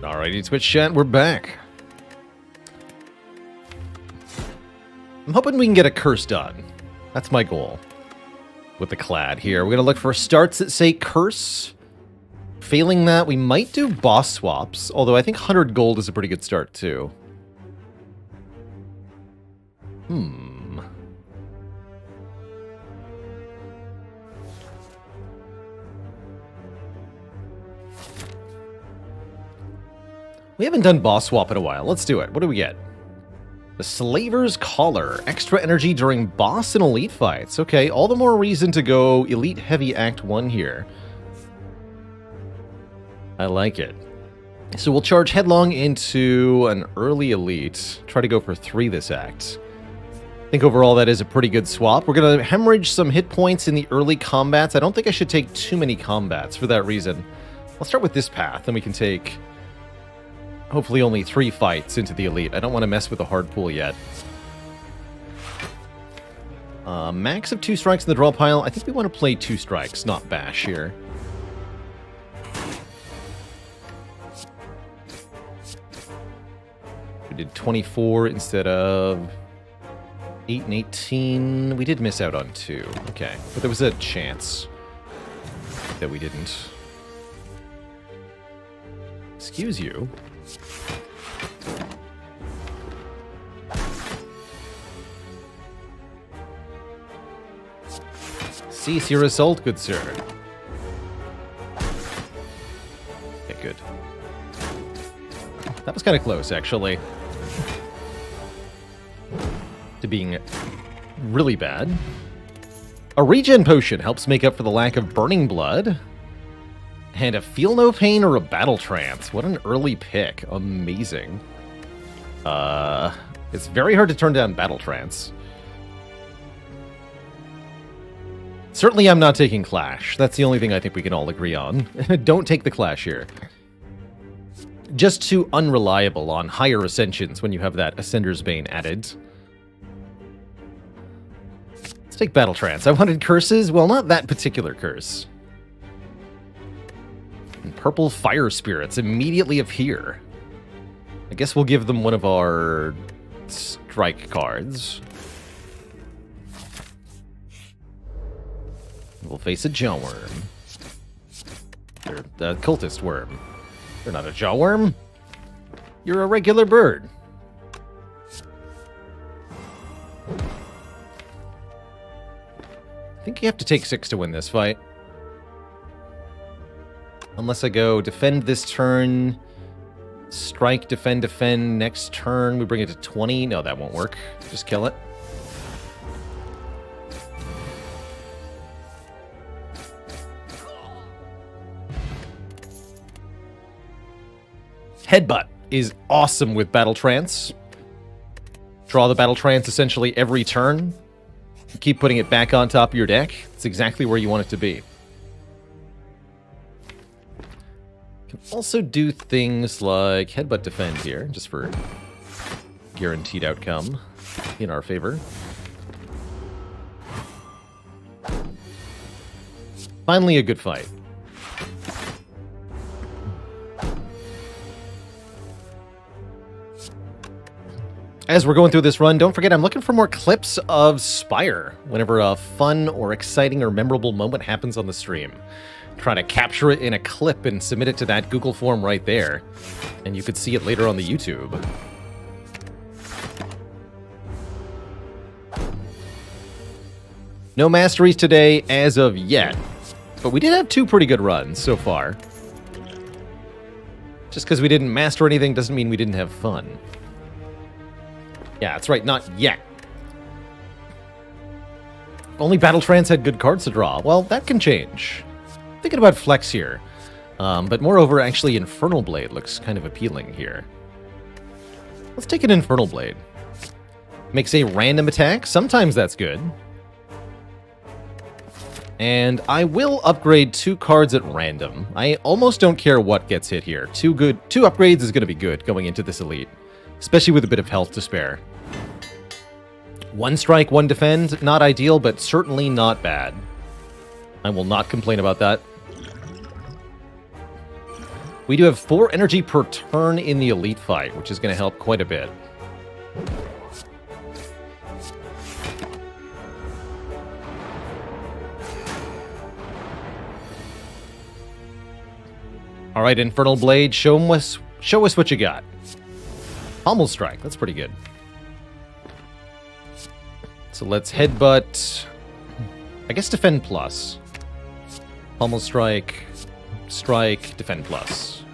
Alrighty, Twitch chat, we're back. I'm hoping we can get a curse done. That's my goal. With the clad here. We're going to look for starts that say curse. Failing that, we might do boss swaps. Although I think 100 gold is a pretty good start, too. We haven't done boss swap in a while. Let's do it. What do we get? The Slaver's Collar. Extra energy during boss and elite fights. Okay, all the more reason to go Elite Heavy Act 1 here. I like it. So we'll charge headlong into an early elite. Try to go for 3 this act. I think overall that is a pretty good swap. We're going to hemorrhage some hit points in the early combats. I don't think I should take too many combats for that reason. I'll start with this path, then we can take... hopefully only 3 fights into the elite. I don't want to mess with the hard pool yet. Max of 2 strikes in the draw pile. I think we want to play 2 strikes, not bash here. We did 24 instead of 8 and 18. We did miss out on 2. Okay, but there was a chance that we didn't. Excuse you. Cease your assault, good sir. Okay, good. That was kind of close, actually. To being really bad. A regen potion helps make up for the lack of burning blood. And a feel no pain or a battle trance. What an early pick. Amazing. It's very hard to turn down battle trance. Certainly I'm not taking Clash. That's the only thing I think we can all agree on. Don't take the Clash here. Just too unreliable on higher Ascensions when you have that Ascender's Bane added. Let's take Battle Trance. I wanted curses. Well, not that particular curse. And purple Fire Spirits immediately appear. I guess we'll give them one of our strike cards. We'll face a Jawworm. They're a cultist worm. You're not a Jawworm. You're a regular bird. I think you have to take 6 to win this fight. Unless I go defend this turn, strike, defend, defend. Next turn, we bring it to 20. No, that won't work. Just kill it. Headbutt is awesome with Battle Trance. Draw the Battle Trance essentially every turn. Keep putting it back on top of your deck. It's exactly where you want it to be. Can also do things like Headbutt Defend here, just for guaranteed outcome in our favor. Finally, a good fight. As we're going through this run, don't forget I'm looking for more clips of Spire whenever a fun or exciting or memorable moment happens on the stream. Try to capture it in a clip and submit it to that Google form right there, and you could see it later on the YouTube. No masteries today as of yet, but we did have 2 pretty good runs so far. Just because we didn't master anything doesn't mean we didn't have fun. Yeah, that's right, not yet. Only Battle Trance had good cards to draw. Well, that can change. Thinking about Flex here. But moreover, actually, Infernal Blade looks kind of appealing here. Let's take an Infernal Blade. Makes a random attack. Sometimes that's good. And I will upgrade 2 cards at random. I almost don't care what gets hit here. 2 upgrades is going to be good going into this elite. Especially with a bit of health to spare. 1 strike, 1 defend. Not ideal, but certainly not bad. I will not complain about that. We do have 4 energy per turn in the elite fight, which is going to help quite a bit. All right, Infernal Blade, show us what you got. Pommel Strike, that's pretty good. So let's Headbutt. I guess Defend Plus. Pommel Strike, Strike, Defend Plus.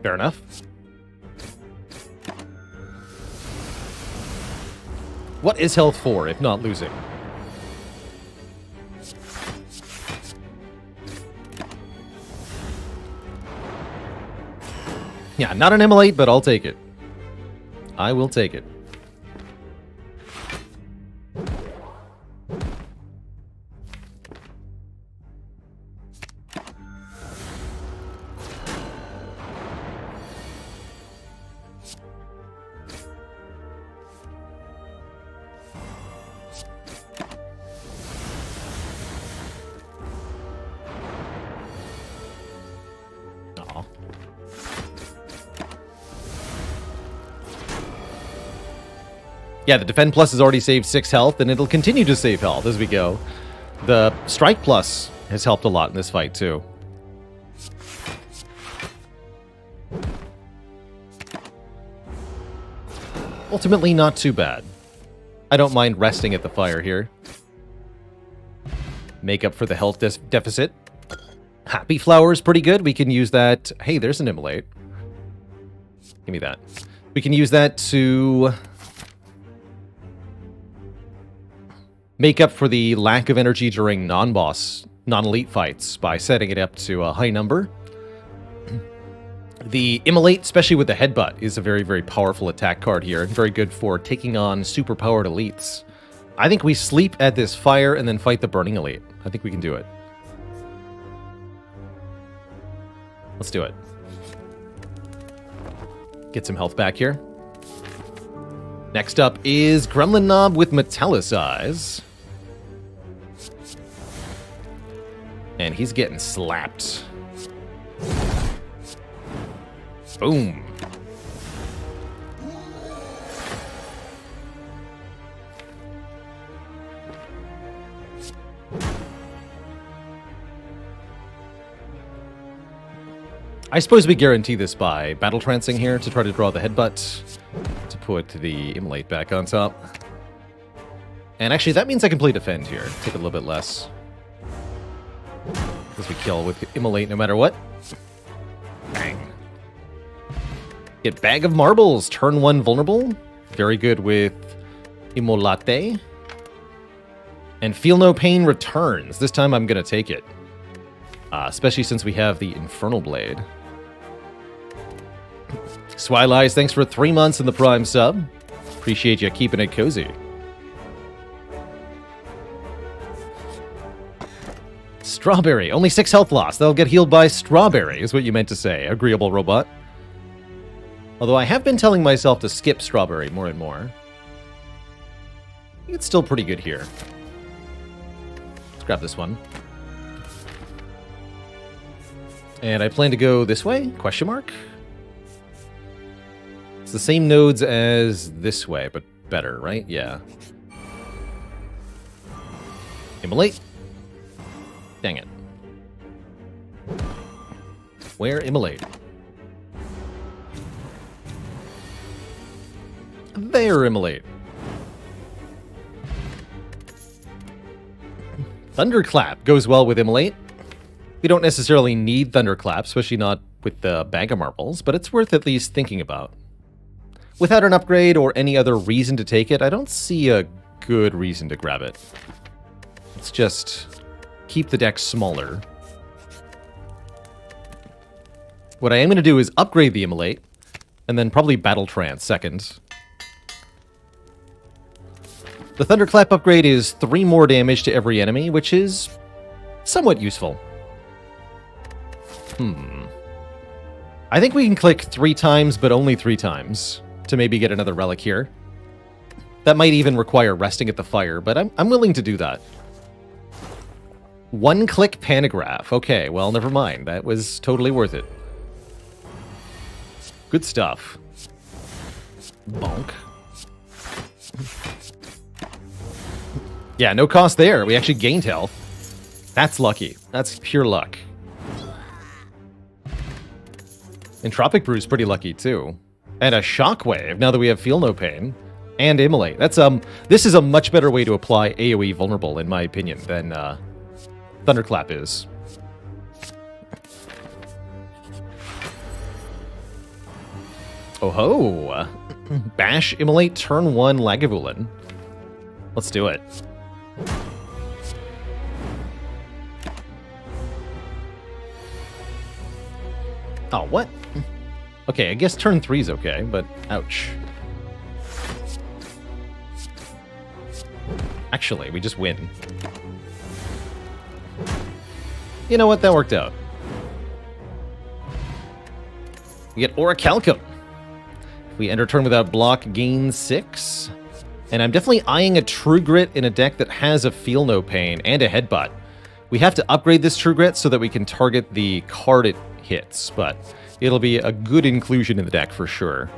Fair enough. What is health for, if not losing? Yeah, not an Immolate, but I'll take it. I will take it. Yeah, the Defend Plus has already saved 6 health, and it'll continue to save health as we go. The Strike Plus has helped a lot in this fight, too. Ultimately, not too bad. I don't mind resting at the fire here. Make up for the health deficit. Happy Flower is pretty good. We can use that... Hey, there's an Immolate. Give me that. We can use that to... make up for the lack of energy during non-boss, non-elite fights by setting it up to a high number. The Immolate, especially with the Headbutt, is a very, very powerful attack card here, and very good for taking on super-powered elites. I think we sleep at this fire and then fight the Burning Elite. I think we can do it. Let's do it. Get some health back here. Next up is Gremlin Knob with Metallicize. And he's getting slapped. Boom. I suppose we guarantee this by Battle Trancing here to try to draw the Headbutt to put the Immolate back on top. And actually, that means I can play Defend here. Take a little bit less. Because we kill with Immolate no matter what. Bang. Get Bag of Marbles, turn 1 vulnerable. Very good with Immolate. And Feel No Pain returns. This time I'm going to take it. Especially since we have the Infernal Blade. Swilize, thanks for 3 months in the Prime sub. Appreciate you keeping it cozy. Strawberry, only 6 health loss. They'll get healed by Strawberry, is what you meant to say, Agreeable Robot. Although I have been telling myself to skip Strawberry more and more. I think it's still pretty good here. Let's grab this one. And I plan to go this way? Question mark? It's the same nodes as this way, but better, right? Yeah. Immolate. Dang it. Where Immolate? There, Immolate. Thunderclap goes well with Immolate. We don't necessarily need Thunderclap, especially not with the Bag of Marbles, but it's worth at least thinking about. Without an upgrade or any other reason to take it, I don't see a good reason to grab it. Let's just keep the deck smaller. What I am going to do is upgrade the Immolate, and then probably Battle Trance second. The Thunderclap upgrade is 3 more damage to every enemy, which is somewhat useful. I think we can click 3 times, but only 3 times, to maybe get another relic here. That might even require resting at the fire, but I'm willing to do that. One-click pantograph. Okay, well, never mind. That was totally worth it. Good stuff. Bonk. Yeah, no cost there. We actually gained health. That's lucky. That's pure luck. Entropic Brew's pretty lucky, too. And a Shockwave, now that we have Feel No Pain. And Immolate. That's, this is a much better way to apply AoE Vulnerable, in my opinion, than, Thunderclap is. Oh ho! Bash, Immolate, turn 1, Lagavulin. Let's do it. Oh, what? Okay, I guess turn 3's okay, but ouch. Actually, we just win. You know what? That worked out. We get Orichalcum. If we enter turn without block, gain 6. And I'm definitely eyeing a True Grit in a deck that has a Feel No Pain and a Headbutt. We have to upgrade this True Grit so that we can target the card it hits, but it'll be a good inclusion in the deck for sure.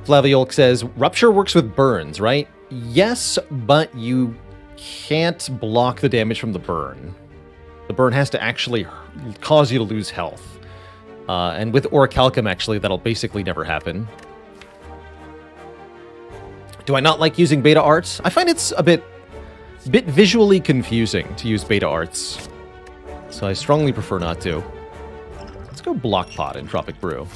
Flaviolk says, Rupture works with burns, right? Yes, but you can't block the damage from the burn. The burn has to actually cause you to lose health. And with Orichalcum, actually, that'll basically never happen. Do I not like using beta arts? I find it's a bit visually confusing to use beta arts. So I strongly prefer not to. Let's go Block Pot in Tropic Brew.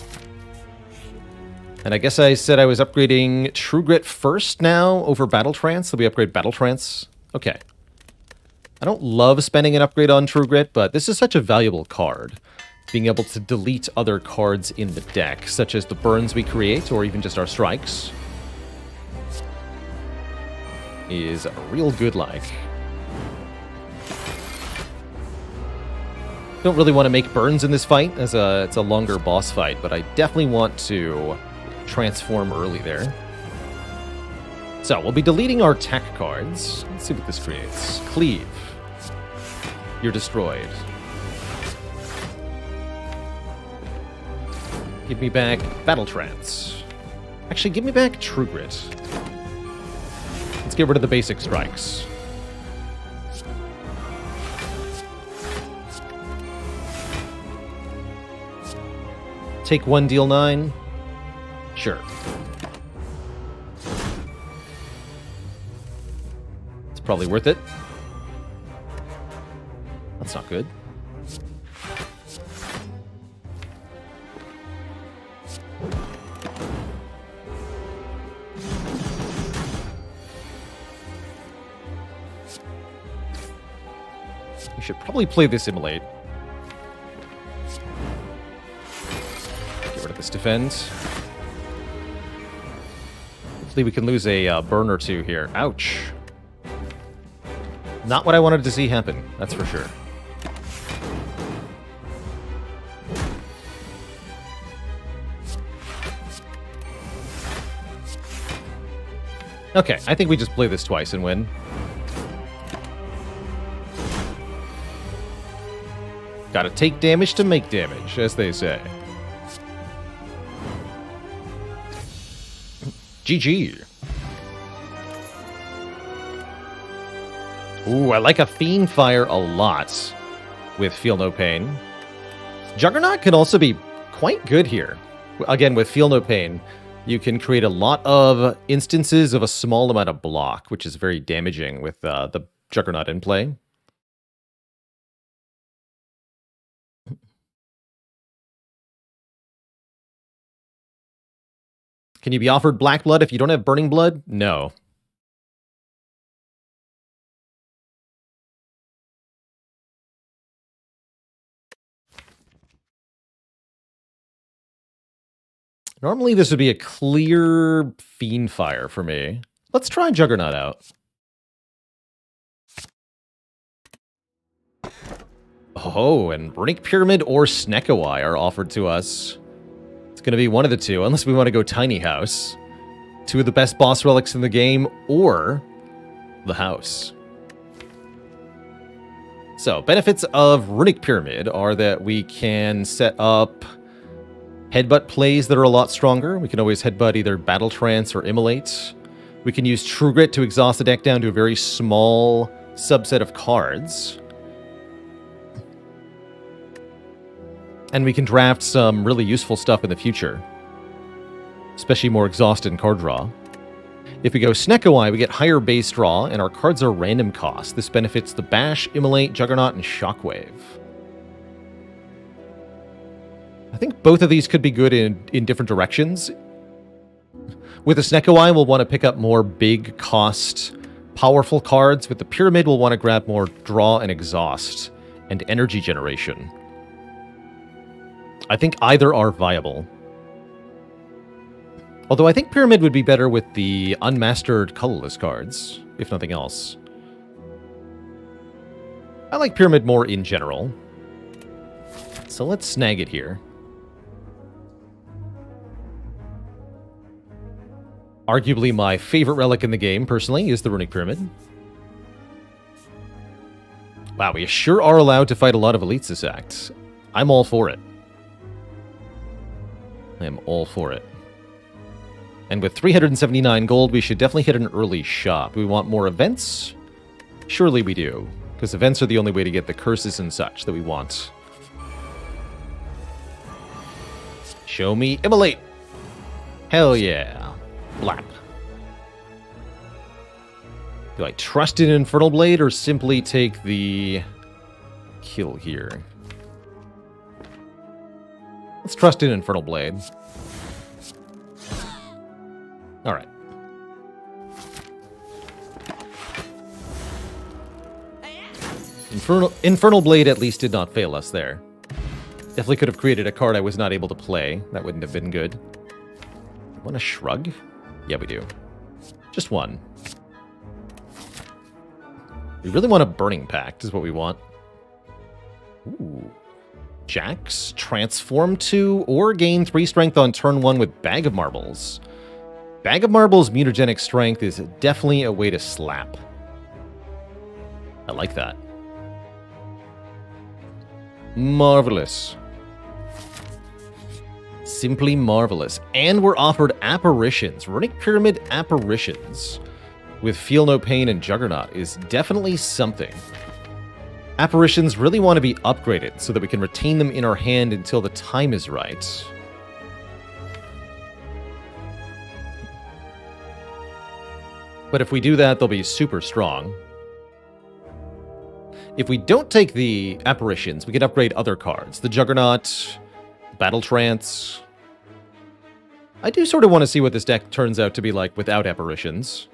And I guess I said I was upgrading True Grit first now over Battle Trance, so we upgrade Battle Trance. Okay. I don't love spending an upgrade on True Grit, but this is such a valuable card. Being able to delete other cards in the deck, such as the burns we create, or even just our strikes, is real good like. Don't really want to make burns in this fight, as it's a longer boss fight, but I definitely want to transform early there. So, we'll be deleting our tech cards. Let's see what this creates. Cleave. You're destroyed. Give me back Battle Trance. Actually, give me back True Grit. Let's get rid of the basic strikes. Take 1, deal 9. Sure. It's probably worth it. That's not good. We should probably play this Immolate. Get rid of this defend. Hopefully we can lose a burn or two here. Ouch. Not what I wanted to see happen, that's for sure. Okay, I think we just play this twice and win. Gotta take damage to make damage, as they say. GG. Ooh, I like a Fiend Fire a lot with Feel No Pain. Juggernaut can also be quite good here. Again, with Feel No Pain, you can create a lot of instances of a small amount of block, which is very damaging with the Juggernaut in play. Can you be offered Black Blood if you don't have Burning Blood? No. Normally this would be a clear Fiend Fire for me. Let's try Juggernaut out. Oh, and Runic Pyramid or Snekawai are offered to us. It's going to be one of the two, unless we want to go Tiny House. Two of the best boss relics in the game, or the house. So, benefits of Runic Pyramid are that we can set up headbutt plays that are a lot stronger. We can always headbutt either Battle Trance or Immolate. We can use True Grit to exhaust the deck down to a very small subset of cards. And we can draft some really useful stuff in the future, especially more exhausted in card draw. If we go Snecko-Eye, we get higher base draw, and our cards are random cost. This benefits the Bash, Immolate, Juggernaut, and Shockwave. I think both of these could be good in different directions. With the Snecko-Eye, we'll want to pick up more big cost, powerful cards. With the Pyramid, we'll want to grab more draw and exhaust, and energy generation. I think either are viable. Although I think Pyramid would be better with the unmastered colorless cards, if nothing else. I like Pyramid more in general. So let's snag it here. Arguably my favorite relic in the game, personally, is the Runic Pyramid. Wow, we sure are allowed to fight a lot of elites this act. I'm all for it. I am all for it. And with 379 gold, we should definitely hit an early shop. We want more events? Surely we do, because events are the only way to get the curses and such that we want. Show me Immolate! Hell yeah. Blap. Do I trust in Infernal Blade or simply take the kill here? Let's trust in Infernal Blade. Alright. Infernal Blade at least did not fail us there. Definitely could have created a card I was not able to play. That wouldn't have been good. Want a shrug? Yeah, we do. Just one. We really want a Burning Pact, is what we want. Ooh. Jax, transform to, or gain 3 strength on turn 1 with Bag of Marbles. Bag of Marbles' mutagenic strength is definitely a way to slap. I like that. Marvelous. Simply marvelous. And we're offered Apparitions. Runic Pyramid Apparitions with Feel No Pain and Juggernaut is definitely something. Apparitions really want to be upgraded so that we can retain them in our hand until the time is right. But if we do that, they'll be super strong. If we don't take the Apparitions, we can upgrade other cards. The Juggernaut, Battle Trance. I do sort of want to see what this deck turns out to be like without Apparitions.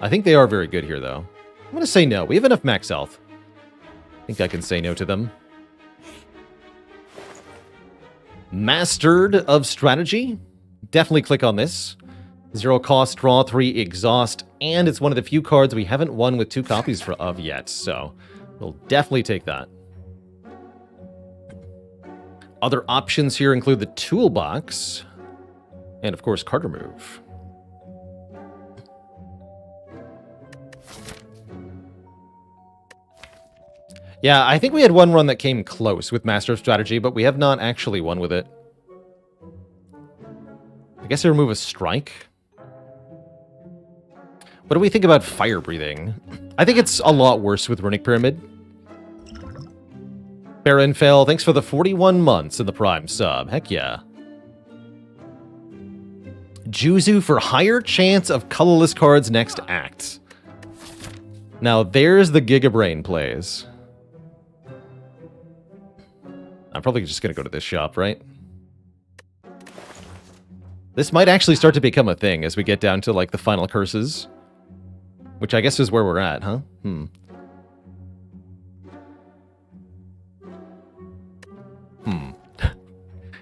I think they are very good here, though. I'm going to say no. We have enough max health. I think I can say no to them. Mastered of Strategy. Definitely click on this. 0 cost, draw 3, exhaust, and it's one of the few cards we haven't won with 2 copies of yet, so we'll definitely take that. Other options here include the Toolbox, and of course, card remove. Yeah, I think we had one run that came close with Master of Strategy, but we have not actually won with it. I guess I remove a strike. What do we think about Fire Breathing? I think it's a lot worse with Runic Pyramid. Baron Fell, thanks for the 41 months in the Prime sub. Heck yeah. Juzu for higher chance of colorless cards next act. Now there's the Gigabrain plays. I'm probably just going to go to this shop, right? This might actually start to become a thing as we get down to, like, the final curses. Which I guess is where we're at, huh?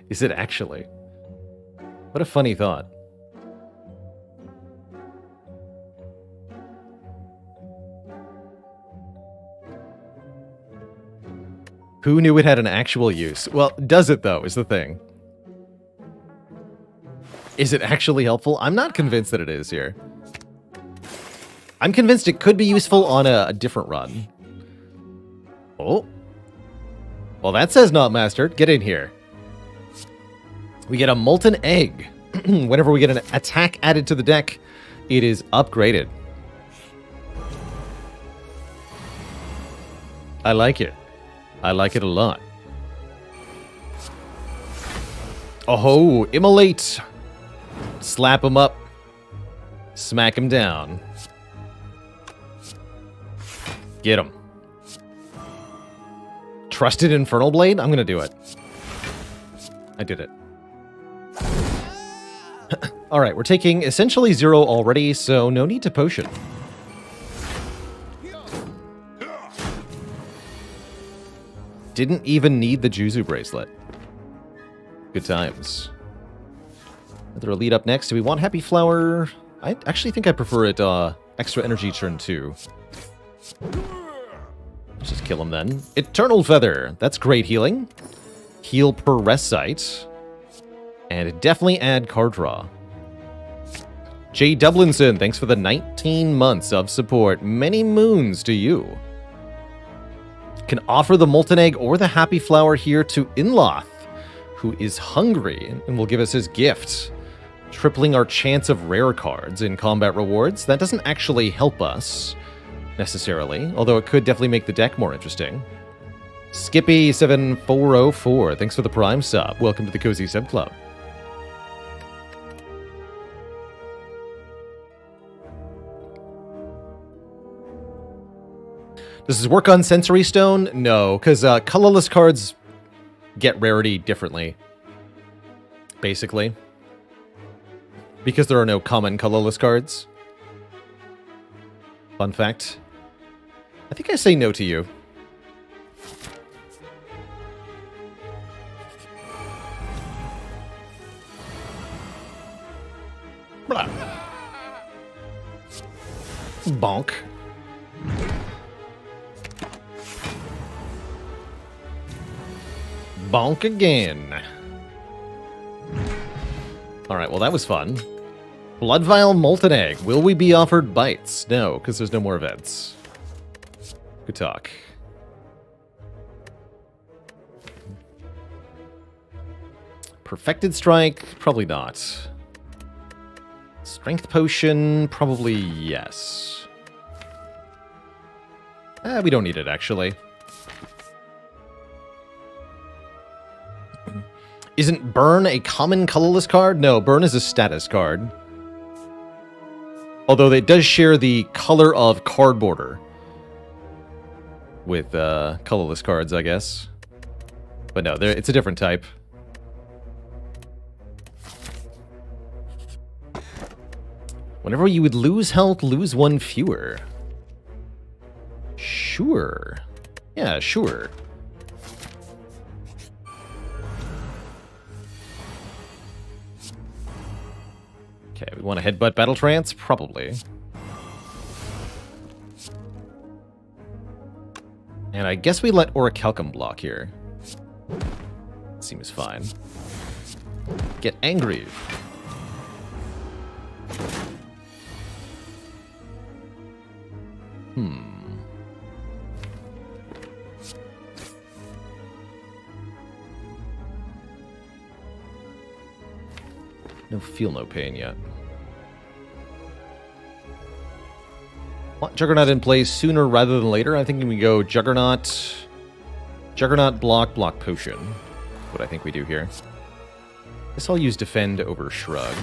Is it actually? What a funny thought. Who knew it had an actual use? Well, does it, though, is the thing. Is it actually helpful? I'm not convinced that it is here. I'm convinced it could be useful on a different run. Oh. Well, that says not mastered. Get in here. We get a molten egg. Whenever we get an attack added to the deck, it is upgraded. I like it. I like it a lot. Oh, immolate. Slap him up. Smack him down. Get him. Trusted Infernal Blade? I'm gonna do it. I did it. Alright, we're taking essentially 0 already, so no need to potion. Didn't even need the Juzu bracelet. Good times. Another elite up next. Do we want Happy Flower? I actually think I prefer it extra energy turn 2. Let's just kill him then. Eternal Feather. That's great healing. Heal per rest site. And definitely add card draw. Jay Dublinson, thanks for the 19 months of support. Many moons to you. Can offer the Molten Egg or the Happy Flower here to Inloth, who is hungry and will give us his gift, tripling our chance of rare cards in combat rewards. That doesn't actually help us, necessarily, although it could definitely make the deck more interesting. Skippy7404, thanks for the Prime sub. Welcome to the Cozy Sub Club. Does this work on Sensory Stone? No, because colorless cards get rarity differently, basically. Because there are no common colorless cards. Fun fact. I think I say no to you. Blah. Bonk. Bonk again. Alright, well that was fun. Blood Vial Molten Egg. Will we be offered bites? No, because there's no more events. Good talk. Perfected Strike? Probably not. Strength Potion? Probably yes. We don't need it, actually. Isn't Burn a common colorless card? No, Burn is a status card. Although it does share the color of card border with colorless cards, I guess. But no, it's a different type. Whenever you would lose health, lose one fewer. Sure. Yeah, sure. Okay, we want to headbutt Battle Trance? Probably. And I guess we let Orichalcum block here. Seems fine. Get angry. No feel no pain yet. Want Juggernaut in play sooner rather than later? I think we go Juggernaut. Juggernaut block, block potion. What I think we do here. Guess I'll use defend over shrug.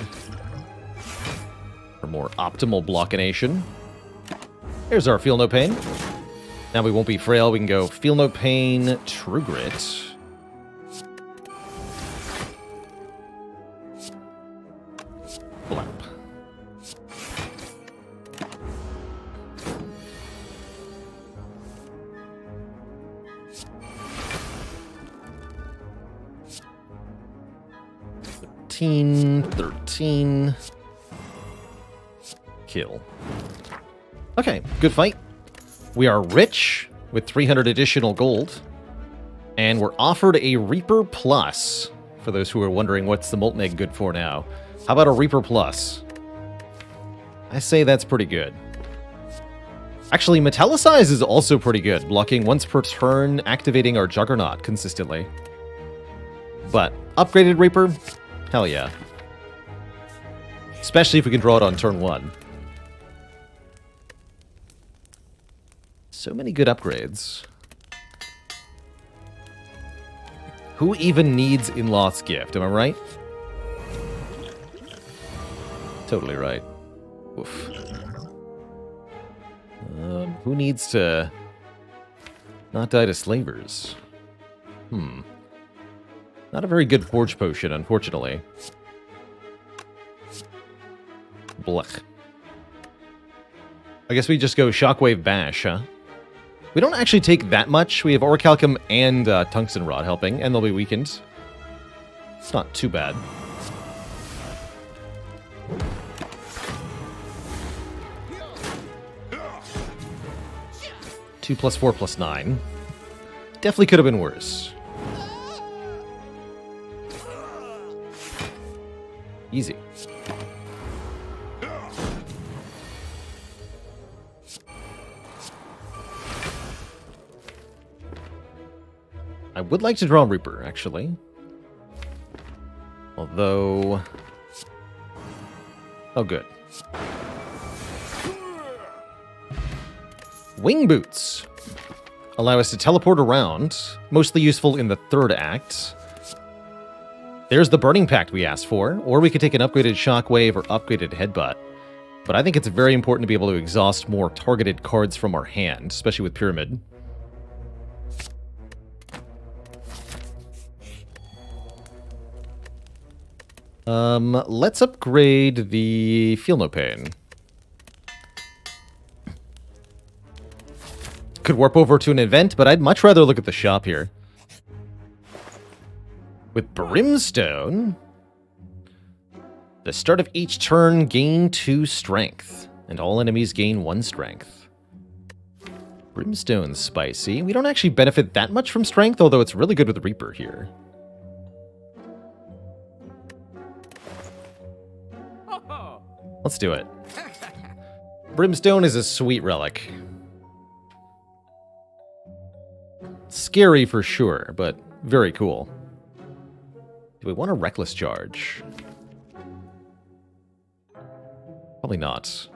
For more optimal blockination. Here's our feel no pain. Now we won't be frail. We can go feel no pain, True Grit. Blamp. $13. Kill. Okay, good fight. We are rich with 300 additional gold. And we're offered a Reaper Plus. For those who are wondering what's the Molten Egg good for now. How about a Reaper Plus? I say that's pretty good. Actually, Metallicize is also pretty good, blocking once per turn, activating our Juggernaut consistently. But upgraded Reaper? Hell yeah. Especially if we can draw it on turn 1. So many good upgrades. Who even needs In-Loth's Gift, am I right? Totally right. Oof. Who needs to not die to slavers? Not a very good Forge Potion, unfortunately. Blech. I guess we just go Shockwave Bash, huh? We don't actually take that much. We have Orichalcum and Tungsten Rod helping, and they'll be weakened. It's not too bad. Two plus 4 plus 9. Definitely could have been worse. Easy. I would like to draw Reaper, actually. Although... Oh, good. Wing Boots allow us to teleport around, mostly useful in the 3rd act. There's the Burning Pact we asked for, or we could take an upgraded Shockwave or upgraded Headbutt. But I think it's very important to be able to exhaust more targeted cards from our hand, especially with Pyramid. Let's upgrade the Feel No Pain. Could warp over to an event, but I'd much rather look at the shop here. With Brimstone, the start of each turn gain 2 strength, and all enemies gain 1 strength. Brimstone's spicy. We don't actually benefit that much from strength, although it's really good with Reaper here. Let's do it. Brimstone is a sweet relic. Scary for sure, but very cool. Do we want a Reckless Charge? Probably not.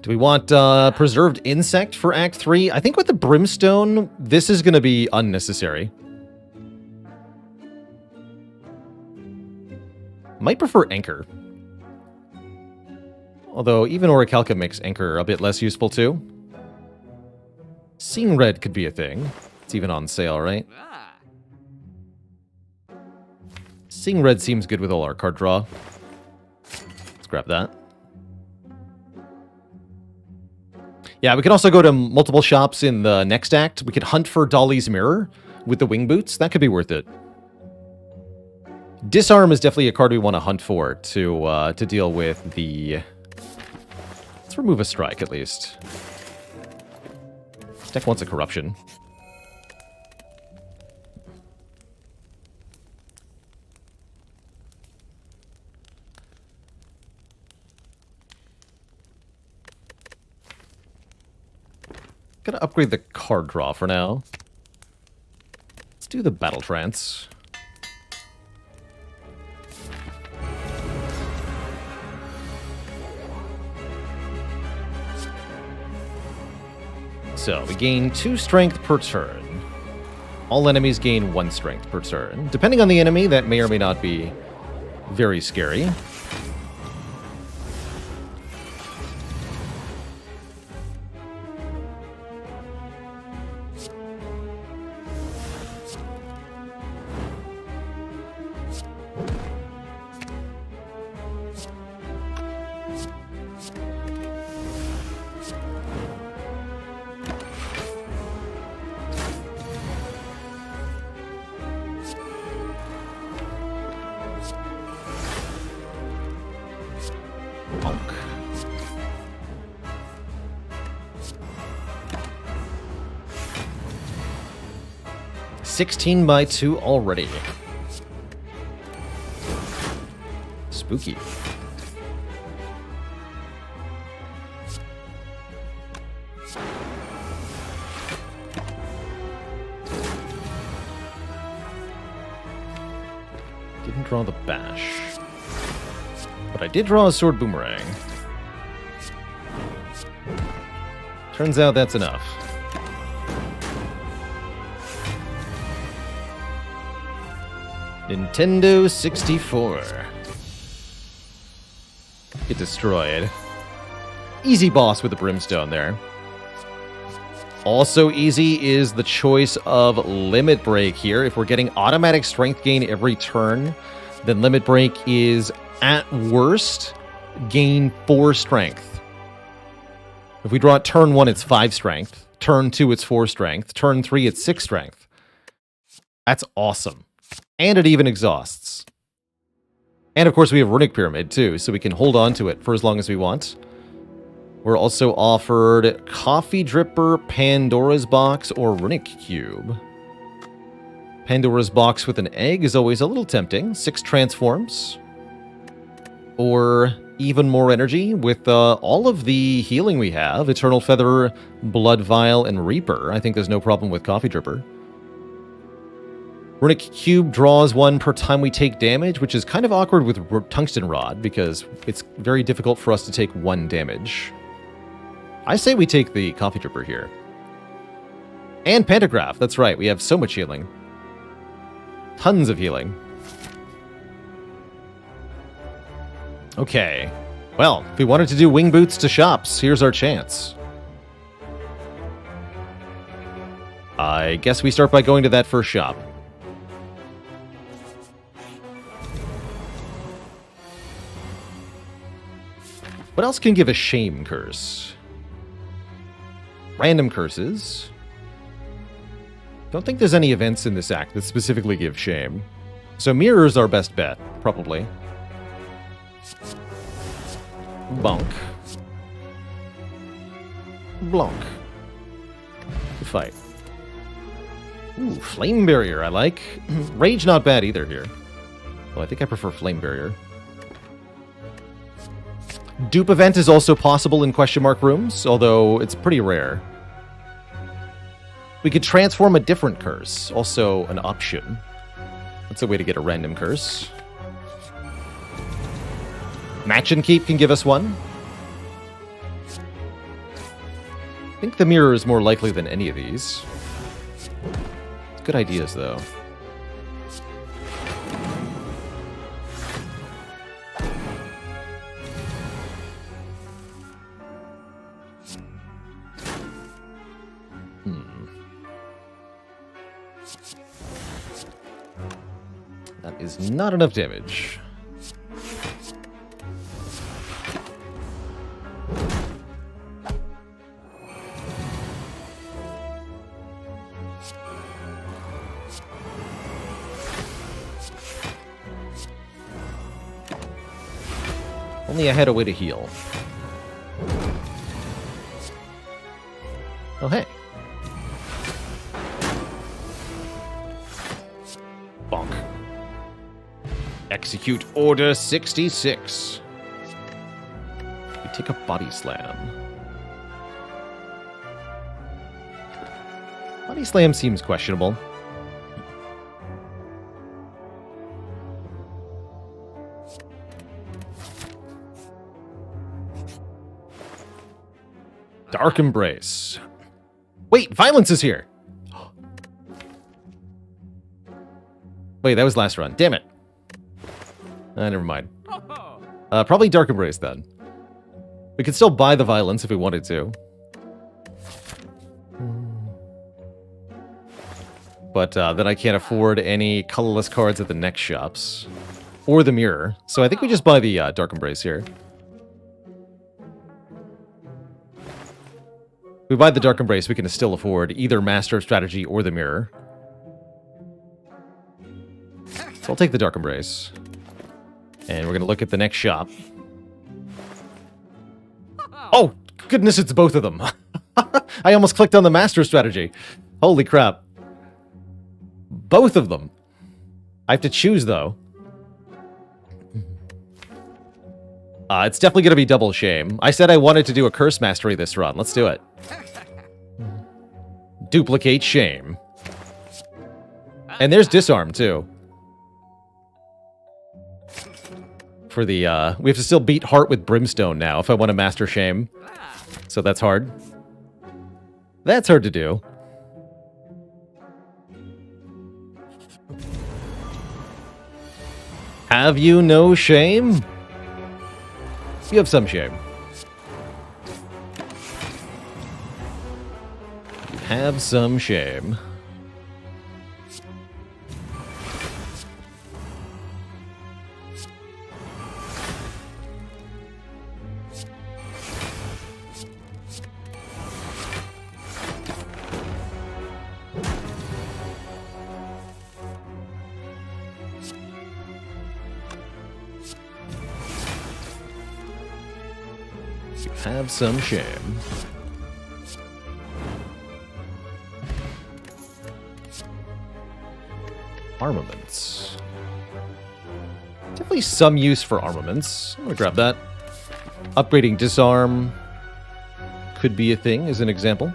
Do we want Preserved Insect for Act 3? I think with the Brimstone, this is going to be unnecessary. Might prefer Anchor. Although even Orichalcum makes Anchor a bit less useful too. Seeing Red could be a thing. It's even on sale, right? Seeing Red seems good with all our card draw. Let's grab that. Yeah, we could also go to multiple shops in the next act. We could hunt for Dolly's Mirror with the Wing Boots. That could be worth it. Disarm is definitely a card we want to hunt for to deal with the... Let's remove a strike, at least. This deck wants a Corruption. Gotta upgrade the card draw for now. Let's do the Battle Trance. So, we gain 2 strength per turn. All enemies gain 1 strength per turn. Depending on the enemy, that may or may not be very scary. Bonk. 16 by 2 already. Spooky. Didn't draw the bash. But I did draw a sword boomerang. Turns out that's enough. Nintendo 64. Get destroyed. Easy boss with the brimstone there. Also easy is the choice of Limit Break here. If we're getting automatic strength gain every turn, then Limit Break is, at worst, gain 4 strength. If we draw it turn 1, it's 5 strength. Turn 2, it's 4 strength. Turn 3, it's 6 strength. That's awesome. And it even exhausts. And of course we have Runic Pyramid too, so we can hold on to it for as long as we want. We're also offered Coffee Dripper, Pandora's Box, or Runic Cube. Pandora's Box with an egg is always a little tempting. 6 transforms. Or even more energy with all of the healing we have. Eternal Feather, Blood Vial, and Reaper. I think there's no problem with Coffee Dripper. Runic Cube draws 1 per time we take damage, which is kind of awkward with Tungsten Rod, because it's very difficult for us to take 1 damage. I say we take the Coffee Dripper here. And Pantograph, that's right, we have so much healing. Tons of healing. Okay, well, if we wanted to do Wing Boots to shops, here's our chance. I guess we start by going to that first shop. What else can give a shame curse? Random curses. Don't think there's any events in this act that specifically give shame. So mirror's our best bet, probably. Bonk. Blonk. Good fight. Ooh, Flame Barrier, I like. Rage not bad either here. Well, I think I prefer Flame Barrier. Dupe event is also possible in question mark rooms, although it's pretty rare. We could transform a different curse, also an option. That's a way to get a random curse. Match and Keep can give us 1. I think the mirror is more likely than any of these. Good ideas, though. That is not enough damage. Only I had a way to heal. Oh, hey. Bonk. Execute Order 66. We take a Body Slam. Body Slam seems questionable. Dark Embrace. Wait, Violence is here! Wait, that was last run. Damn it. Never mind. Probably Dark Embrace, then. We could still buy the Violence if we wanted to. But then I can't afford any colorless cards at the next shops. Or the Mirror. So I think we just buy the Dark Embrace here. If we buy the Dark Embrace, we can still afford either Master of Strategy or the Mirror. So I'll take the Dark Embrace. And we're going to look at the next shop. Oh, goodness, it's both of them. I almost clicked on the Master Strategy. Holy crap. Both of them. I have to choose, though. It's definitely going to be double shame. I said I wanted to do a curse mastery this run. Let's do it. Duplicate shame. And there's disarm, too. For the, we have to still beat heart with brimstone now if I want to master shame. So that's hard. That's hard to do. Have you no shame? You have some shame. You have some shame. Have some shame. Armaments. Definitely some use for armaments. I'm gonna grab that. Upgrading disarm could be a thing, as an example.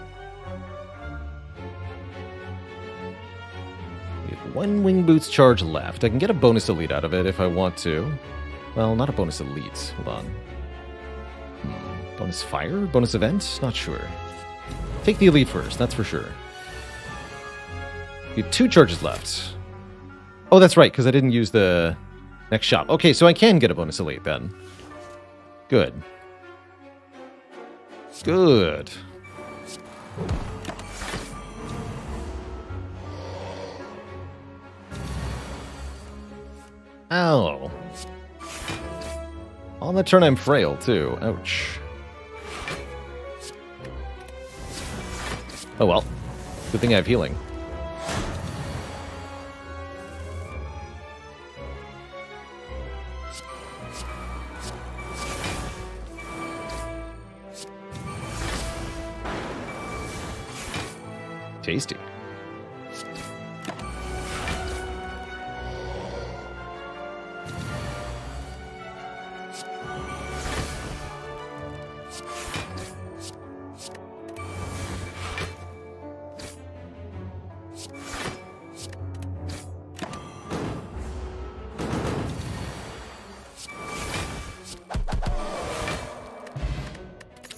We have one wing boots charge left. I can get a bonus elite out of it if I want to. Well, not a bonus elite. Hold on. Bonus fire? Bonus event? Not sure. Take the elite first, that's for sure. We have 2 charges left. Oh, that's right, because I didn't use the next shop. Okay, so I can get a bonus elite then. Good. Good. Ow. On the turn I'm frail, too. Ouch. Oh well. Good thing I have healing. Tasty.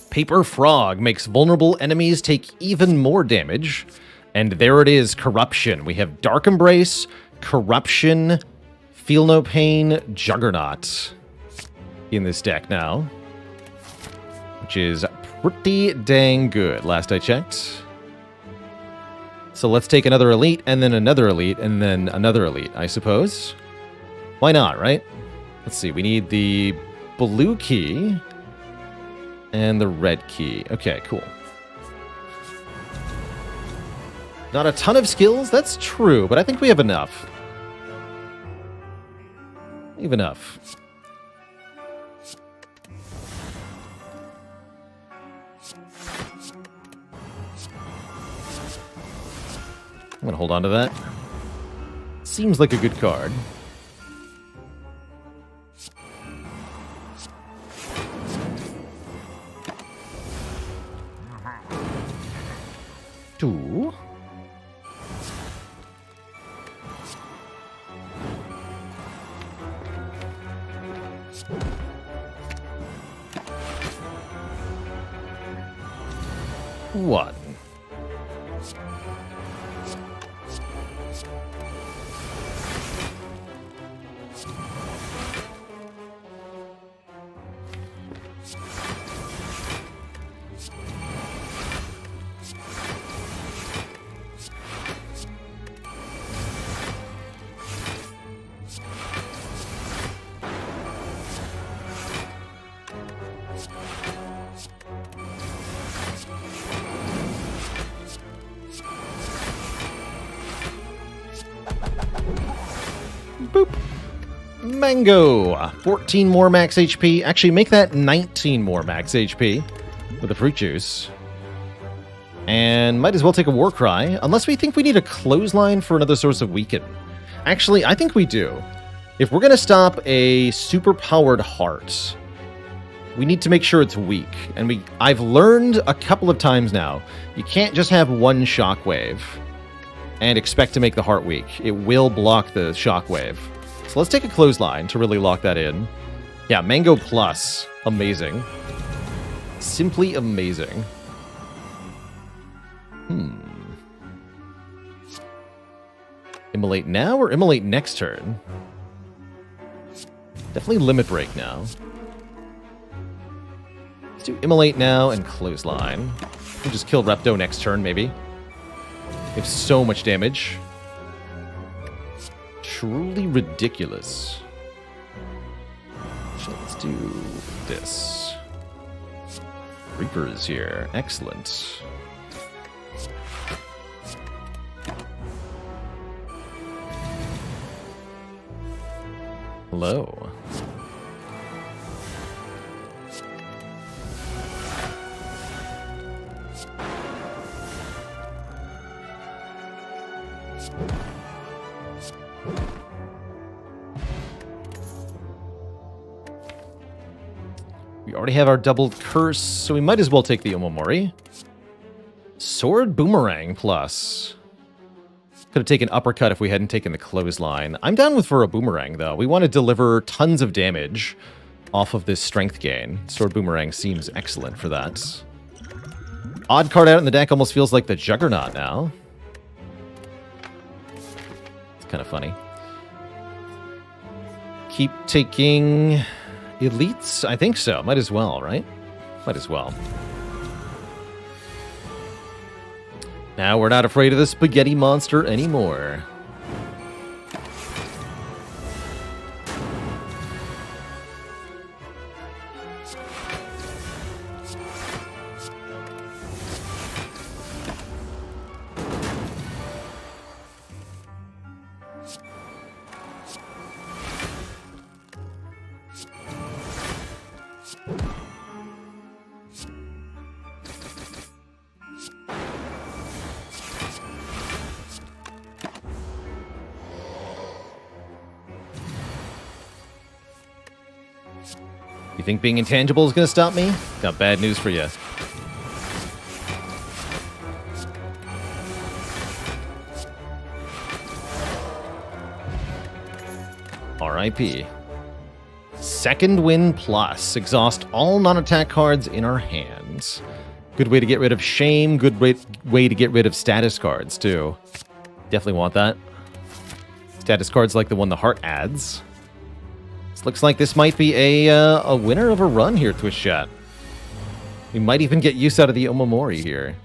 Paper Frog makes vulnerable enemies take even more damage. And there it is, Corruption. We have Dark Embrace, Corruption, Feel No Pain, Juggernaut in this deck now. Which is pretty dang good, last I checked. So let's take another elite, and then another elite, and then another elite, I suppose. Why not, right? Let's see, we need the blue key and the red key. Okay, cool. Not a ton of skills, that's true, but I think we have enough. We have enough. I'm gonna hold on to that. Seems like a good card. Two. One. Boop. Mango. 14 more max HP. Actually, make that 19 more max HP with the fruit juice. And might as well take a war cry, unless we think we need a clothesline for another source of weaken. Actually, I think we do. If we're going to stop a super-powered heart, we need to make sure it's weak. And I've learned a couple of times now, you can't just have one shockwave and expect to make the heart weak. It will block the shockwave. So let's take a clothesline to really lock that in. Yeah, Mango Plus. Amazing. Simply amazing. Immolate now or Immolate next turn? Definitely Limit Break now. Let's do Immolate now and Clothesline. We'll just kill Repto next turn, maybe. We have so much damage. Truly ridiculous. So let's do this. Reaper is here. Excellent. Hello. We already have our double curse, so we might as well take the Omamori. Sword Boomerang Plus. Could have taken Uppercut if we hadn't taken the Clothesline. I'm down with for a Boomerang, though. We want to deliver tons of damage off of this strength gain. Sword Boomerang seems excellent for that. Odd card out in the deck almost feels like the Juggernaut now. It's kind of funny. Keep taking Elites? I think so. Might as well, right? Might as well. Now we're not afraid of the spaghetti monster anymore. You think being intangible is going to stop me? Got bad news for you. RIP. Second win plus. Exhaust all non-attack cards in our hands. Good way to get rid of shame. Good way to get rid of status cards, too. Definitely want that. Status cards like the one the heart adds. Looks like this might be a winner of a run here, Twitch chat. We might even get use out of the Omamori here.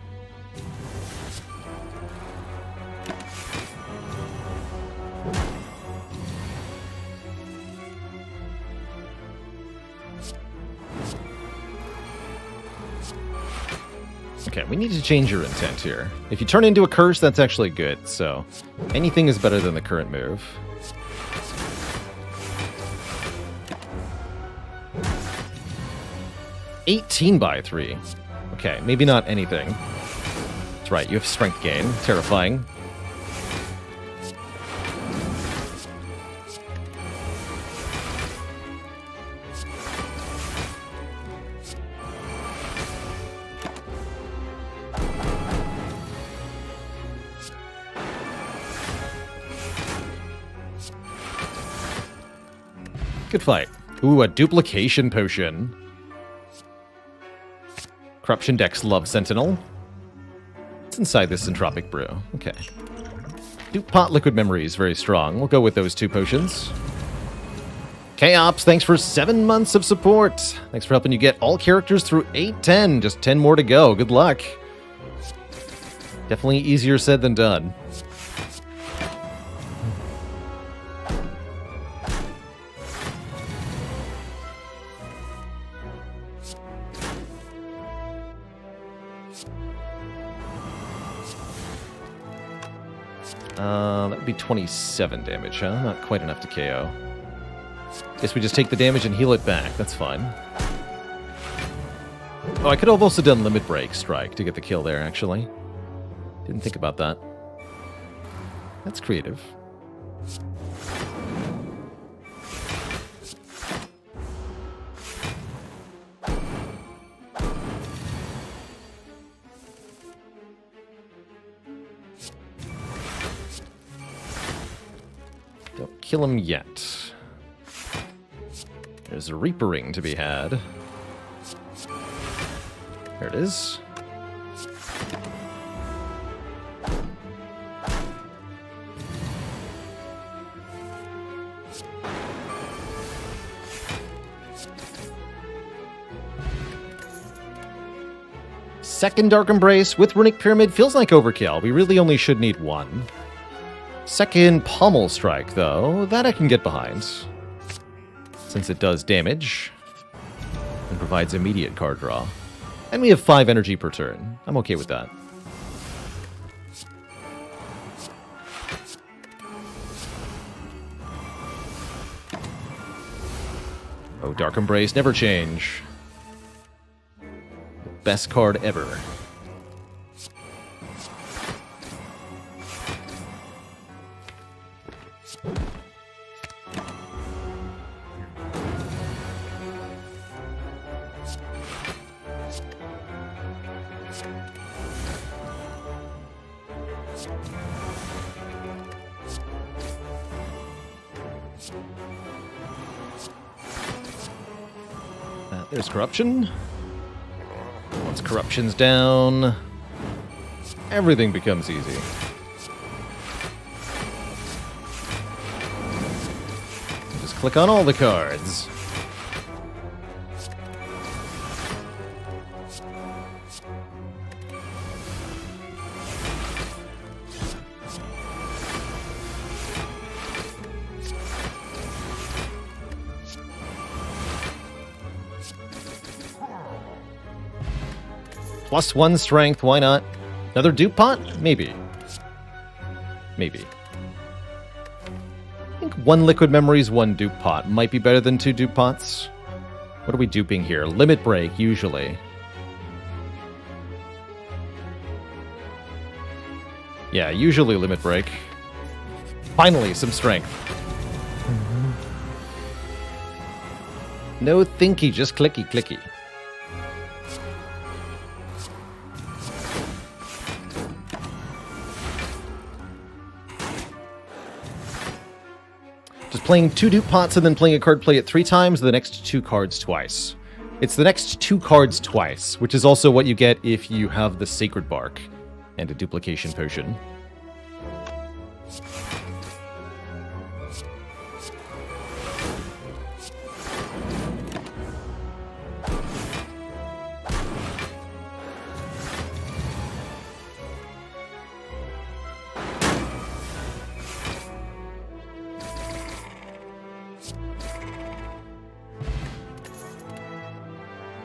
Okay, we need to change your intent here. If you turn into a curse, that's actually good, so anything is better than the current move. 18 by 3. Okay, maybe not anything. That's right, you have strength gain. Terrifying. Good fight. Ooh, a duplication potion. Corruption Dex Love Sentinel. What's inside this Centropic Brew? Okay. Dupe Pot Liquid Memory is very strong. We'll go with those two potions. Chaops, thanks for 7 months of support. Thanks for helping you get all characters through 810. Just 10 more to go. Good luck. Definitely easier said than done. That would be 27 damage, huh? Not quite enough to KO. Guess we just take the damage and heal it back. That's fine. Oh, I could have also done Limit Break Strike to get the kill there, actually. Didn't think about that. That's creative. kill him yet. There's a Reapering to be had. There it is. Second Dark Embrace with Runic Pyramid feels like overkill. We really only should need one. Second Pommel Strike, though, that I can get behind, since it does damage and provides immediate card draw. And we have 5 energy per turn. I'm okay with that. Oh, Dark Embrace, never change. Best card ever. There's Corruption. Once Corruption's down, everything becomes easy. Just click on all the cards. +1 strength, why not? Another dupe pot? Maybe. Maybe. I think 1 liquid memories, 1 dupe pot. Might be better than 2 dupe pots. What are we duping here? Limit Break, usually. Yeah, usually Limit Break. Finally, some strength. No thinky, just clicky, clicky. Playing 2 dupe pots and then playing a card, play it 3 times, the next 2 cards twice. It's the next 2 cards twice, which is also what you get if you have the Sacred Bark and a Duplication Potion.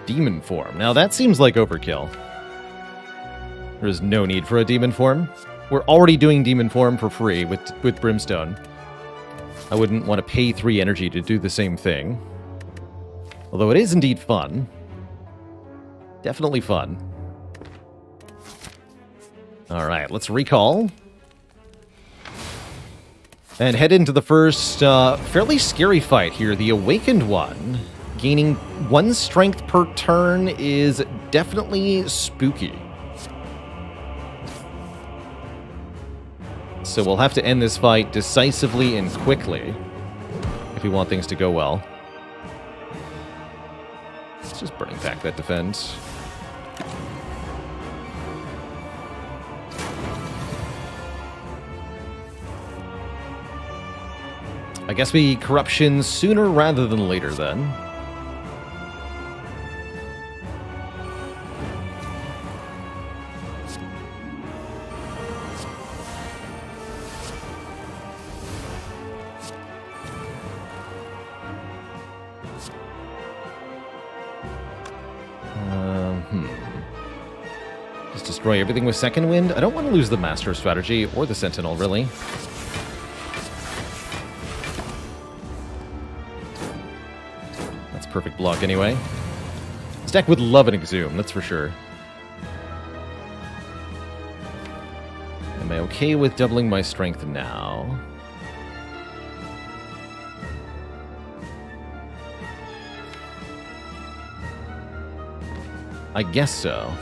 Demon Form. Now that seems like overkill. There is no need for a Demon Form. We're already doing Demon Form for free with Brimstone. I wouldn't want to pay 3 energy to do the same thing. Although it is indeed fun. Definitely fun. Alright, let's recall. And head into the first fairly scary fight here, the Awakened one. Gaining 1 strength per turn is definitely spooky. So we'll have to end this fight decisively and quickly if we want things to go well. Let's just bring back that defense. I guess we Corruption sooner rather than later then. Just destroy everything with Second Wind. I don't want to lose the Master strategy or the Sentinel, really. That's perfect block anyway. This deck would love an Exhume, that's for sure. Am I okay with doubling my strength now? I guess so.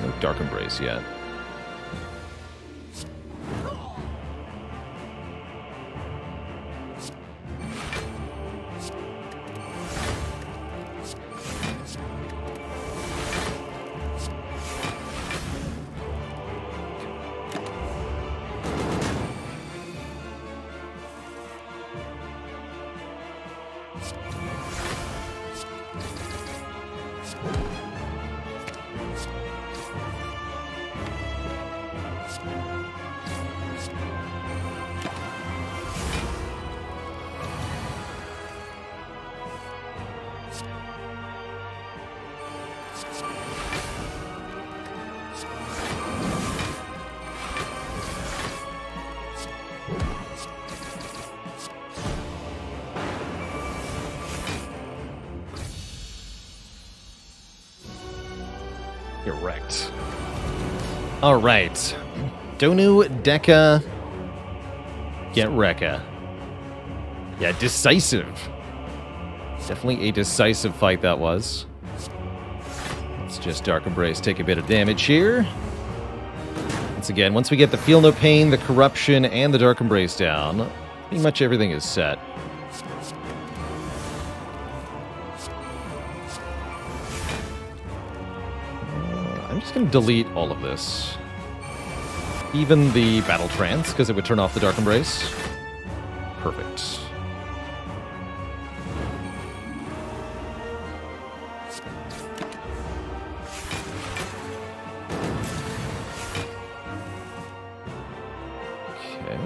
No Dark Embrace yet. You're wrecked. All right. Donu, Deka, get Rekka. Yeah, decisive. Definitely a decisive fight that was. Let's just Dark Embrace, take a bit of damage here. Once again, once we get the Feel No Pain, the Corruption, and the Dark Embrace down, pretty much everything is set. I'm just going to delete all of this. Even the Battle Trance, because it would turn off the Dark Embrace. Perfect. Okay.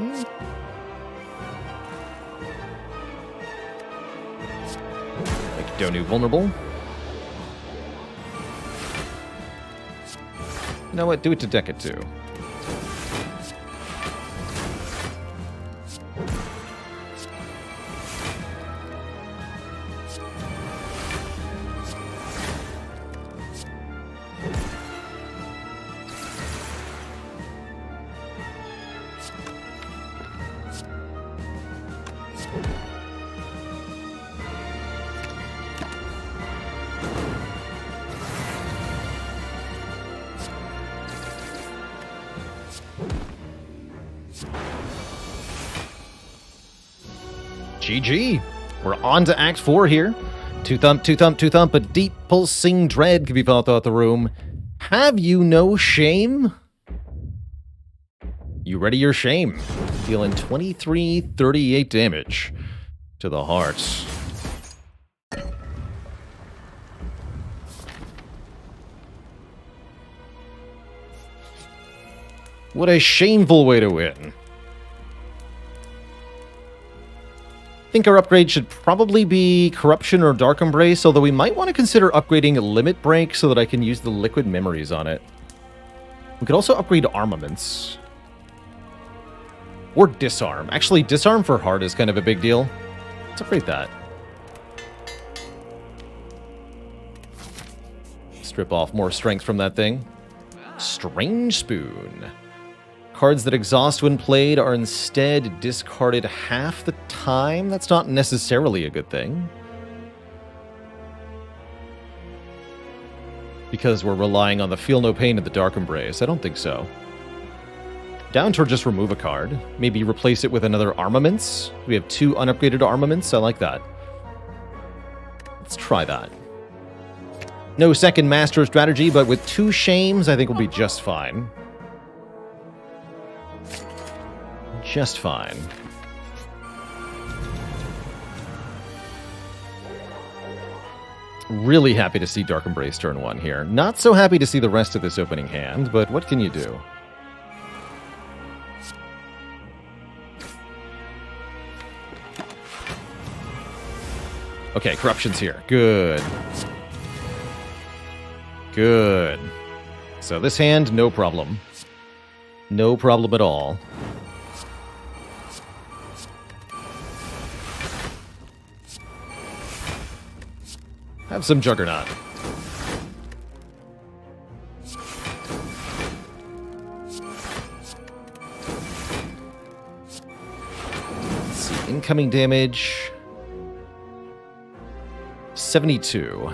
Make Donu vulnerable. You know what? Do it to Deka too. GG. We're on to Act 4 here. Two thump, two thump, two thump. A deep pulsing dread can be felt throughout the room. Have you no shame? You ready your shame? Dealing 2338 damage to the heart. What a shameful way to win. I think our upgrade should probably be Corruption or Dark Embrace, although we might want to consider upgrading Limit Break so that I can use the Liquid Memories on it. We could also upgrade Armaments. Or Disarm. Actually, Disarm for Heart is kind of a big deal. Let's upgrade that. Strip off more strength from that thing. Strange Spoon. Cards that exhaust when played are instead discarded half the time. That's not necessarily a good thing. Because we're relying on the Feel No Pain and the Dark Embrace. I don't think so. Down to just remove a card. Maybe replace it with another Armaments. We have 2 unupgraded Armaments. I like that. Let's try that. No second Master strategy, but with 2 Shames, I think we'll be just fine. Just fine. Really happy to see Dark Embrace turn 1 here. Not so happy to see the rest of this opening hand, but what can you do? Okay, Corruption's here. Good. Good. So this hand, no problem. No problem at all. Have some Juggernaut. Let's see. Incoming damage. 72.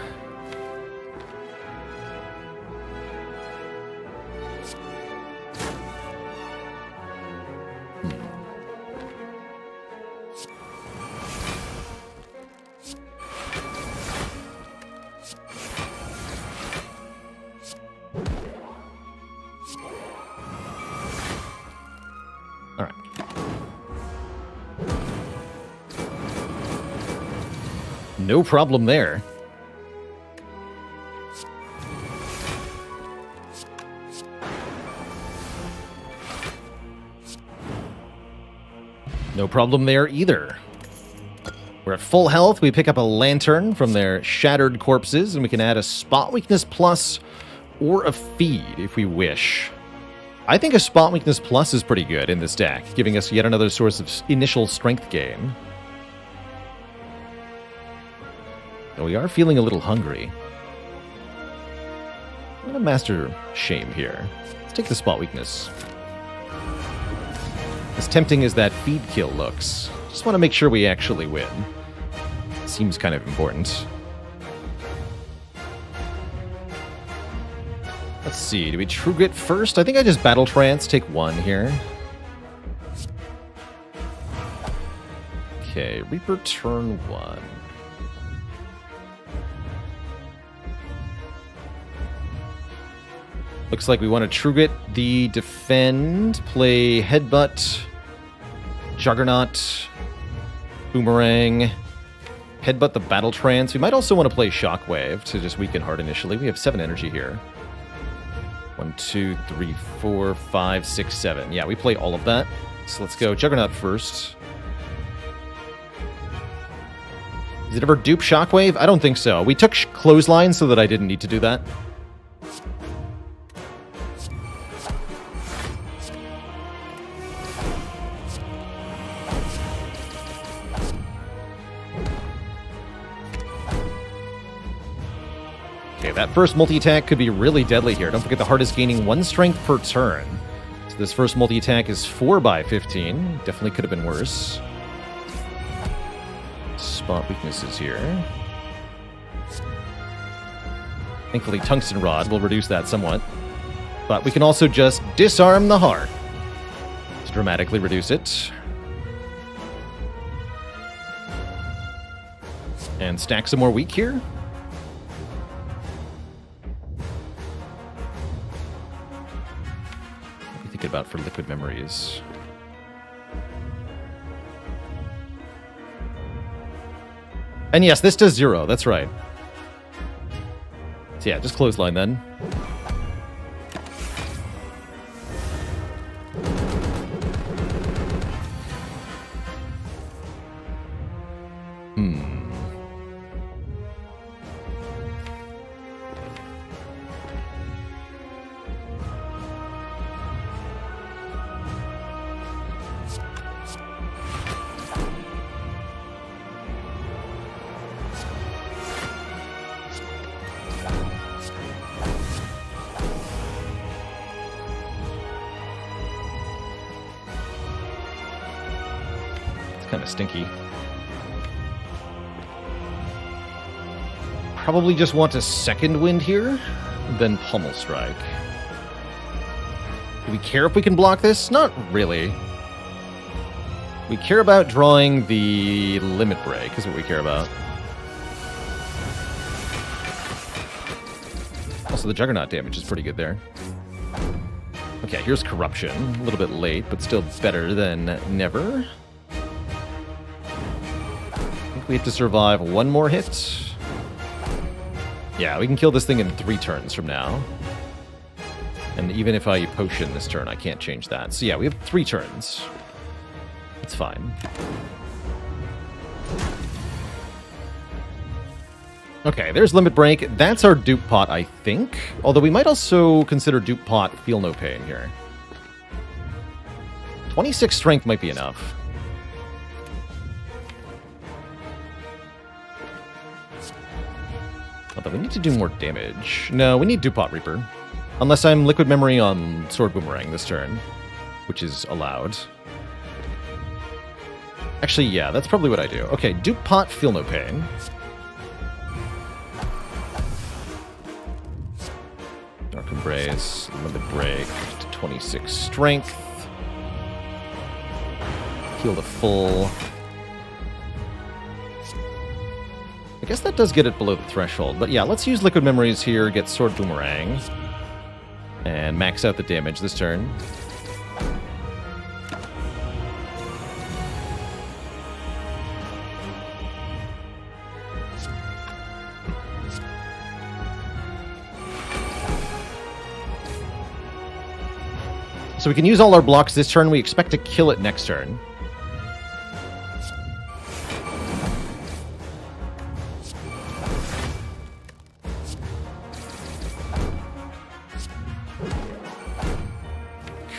No problem there. No problem there either. We're at full health. We pick up a lantern from their shattered corpses, and we can add a spot weakness plus or a feed if we wish. I think a spot weakness plus is pretty good in this deck, giving us yet another source of initial strength gain. Though we are feeling a little hungry. I'm going to master shame here. Let's take the spot weakness. As tempting as that feed kill looks, just want to make sure we actually win. Seems kind of important. Let's see, do we True Grit first? I think I just Battle Trance, take one here. Okay, Reaper turn 1. Looks like we want to True Grit the defend, play Headbutt, Juggernaut, Boomerang, Headbutt the Battle Trance. We might also want to play Shockwave to just weaken Heart initially. We have 7 energy here. 1, 2, 3, 4, 5, 6, 7. Yeah, we play all of that. So let's go Juggernaut first. Does it ever dupe Shockwave? I don't think so. We took Clothesline so that I didn't need to do that. That first multi-attack could be really deadly here. Don't forget the Heart is gaining 1 strength per turn. So this first multi-attack is 4 by 15. Definitely could have been worse. Spot weaknesses here. Thankfully, Tungsten Rod will reduce that somewhat. But we can also just disarm the Heart to dramatically reduce it. And stack some more weak here. About for liquid memories. And yes, this does 0, that's right. So yeah, just Clothesline then. Kind of stinky. Probably just want a second wind here, then Pummel Strike. Do we care if we can block this? Not really. We care about drawing the Limit Break, is what we care about. Also, the Juggernaut damage is pretty good there. Okay, here's Corruption. A little bit late, but still better than never. We have to survive 1 more hit. Yeah, we can kill this thing in 3 turns from now. And even if I potion this turn, I can't change that. So yeah, we have 3 turns. It's fine. Okay, there's Limit Break. That's our Dupe Pot, I think. Although we might also consider Dupe Pot Feel No Pain here. 26 strength might be enough. Although we need to do more damage. No, we need Dupont Reaper. Unless I'm Liquid Memory on Sword Boomerang this turn, which is allowed. Actually, yeah, that's probably what I do. Okay, Dupont Feel No Pain. Dark Embrace, Limit Break, to 26 Strength. Heal to full. I guess that does get it below the threshold, but yeah, let's use Liquid Memories here, get Sword Boomerang, and max out the damage this turn. So we can use all our blocks this turn. We expect to kill it next turn.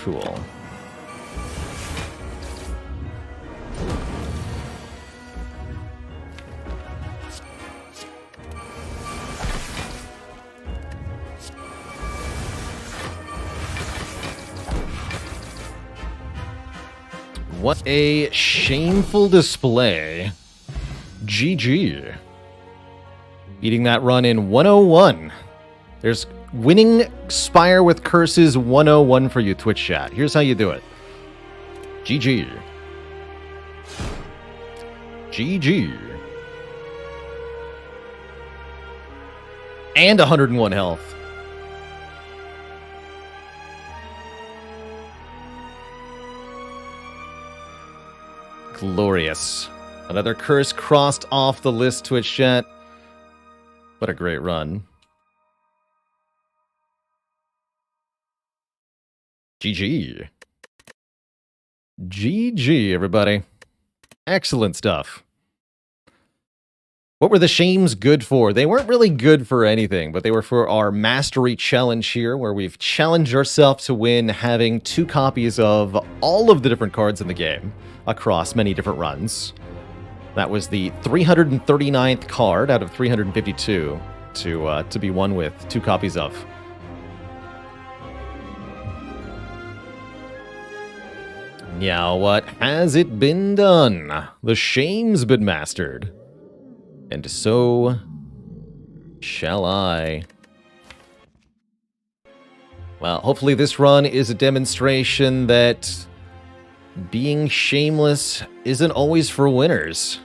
Cool. What a shameful display. GG. Beating that run in 101. There's winning Spire with Curses 101 for you, Twitch chat. Here's how you do it. GG. GG. And 101 health. Glorious. Another curse crossed off the list, Twitch chat. What a great run. GG. GG, everybody. Excellent stuff. What were the shames good for? They weren't really good for anything, but they were for our mastery challenge here, where we've challenged ourselves to win having 2 copies of all of the different cards in the game across many different runs. That was the 339th card out of 352 to be won with 2 copies of. Now, what has it been done? The shame's been mastered. And so shall I. Well, hopefully this run is a demonstration that being shameless isn't always for winners.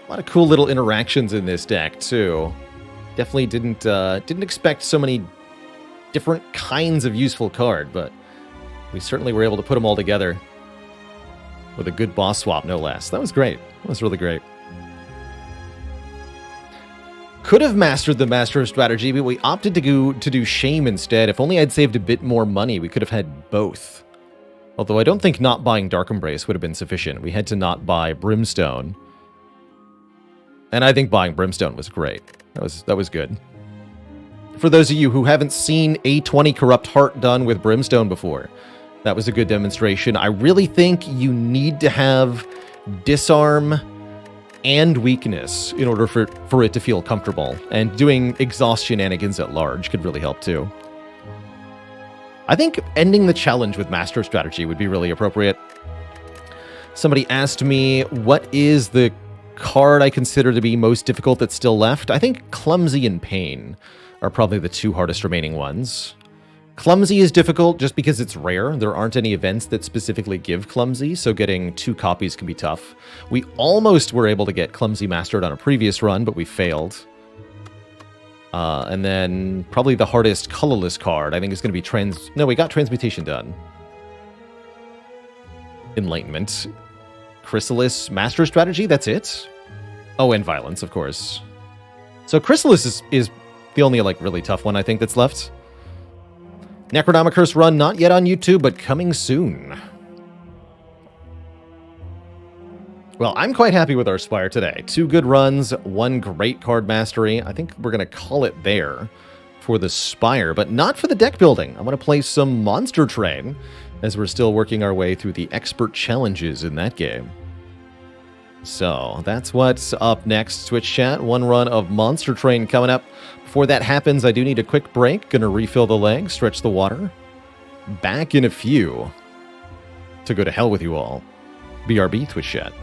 A lot of cool little interactions in this deck, too. Definitely didn't expect so many different kinds of useful card, but we certainly were able to put them all together with a good boss swap, no less. That was great. That was really great. Could have mastered the Master strategy, but we opted to do Shame instead. If only I'd saved a bit more money, we could have had both. Although I don't think not buying Dark Embrace would have been sufficient. We had to not buy Brimstone. And I think buying Brimstone was great. That was good. For those of you who haven't seen A20 Corrupt Heart done with Brimstone before, that was a good demonstration. I really think you need to have Disarm and Weakness in order for it to feel comfortable. And doing exhaust shenanigans at large could really help too. I think ending the challenge with Master Strategy would be really appropriate. Somebody asked me, what is the card I consider to be most difficult that's still left? I think Clumsy and Pain are probably the 2 hardest remaining ones. Clumsy is difficult just because it's rare. There aren't any events that specifically give Clumsy, so getting 2 copies can be tough. We almost were able to get Clumsy mastered on a previous run, but we failed. And then probably the hardest colorless card, I think, is going to be No, we got Transmutation done. Enlightenment. Chrysalis, Master Strategy, that's it? Oh, and Violence, of course. So Chrysalis is the only, really tough one, I think, that's left. Necronomicurse run, not yet on YouTube, but coming soon. Well, I'm quite happy with our Spire today. 2 good runs, 1 great card mastery. I think we're going to call it there for the Spire, but not for the deck building. I want to play some Monster Train, as we're still working our way through the expert challenges in that game. So, that's what's up next, Twitch chat. 1 run of Monster Train coming up. Before that happens, I do need a quick break. Gonna refill the leg, stretch the water. Back in a few to go to hell with you all. BRB, Twitch chat.